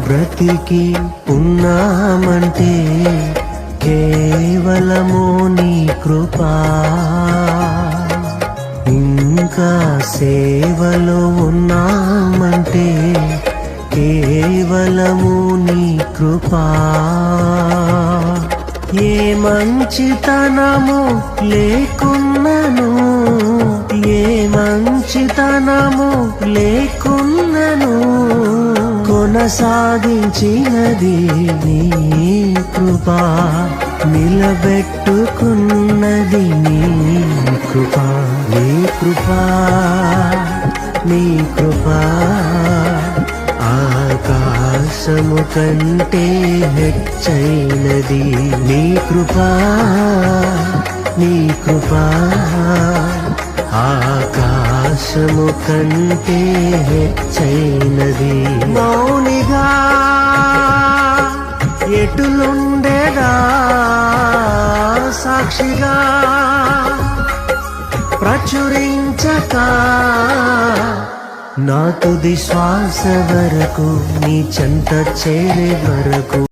బ్రతికి ఉన్నామంటే కేవలము నీ కృపా, ఇంకా సేవలో ఉన్నామంటే కేవలము నీ కృపా. ఏ మంచితనము లేకున్నను, ఏ మంచితనము లేకున్నను, కొనసాగించినది నీ కృపా, నిలబెట్టుకున్నది నీ కృపా. నీ కృపా, నీ కృపా ఆకాశము కంటే హెచ్చైనది. నీ కృపా, నీ కృపా ఆకాశము కంటే హెచ్చైనది. మౌనిగా ఎటులుండేదా, సాక్షిగా ప్రచురించక నా తుది శ్వాస వరకు, నీ చెంత చేరే వరకు.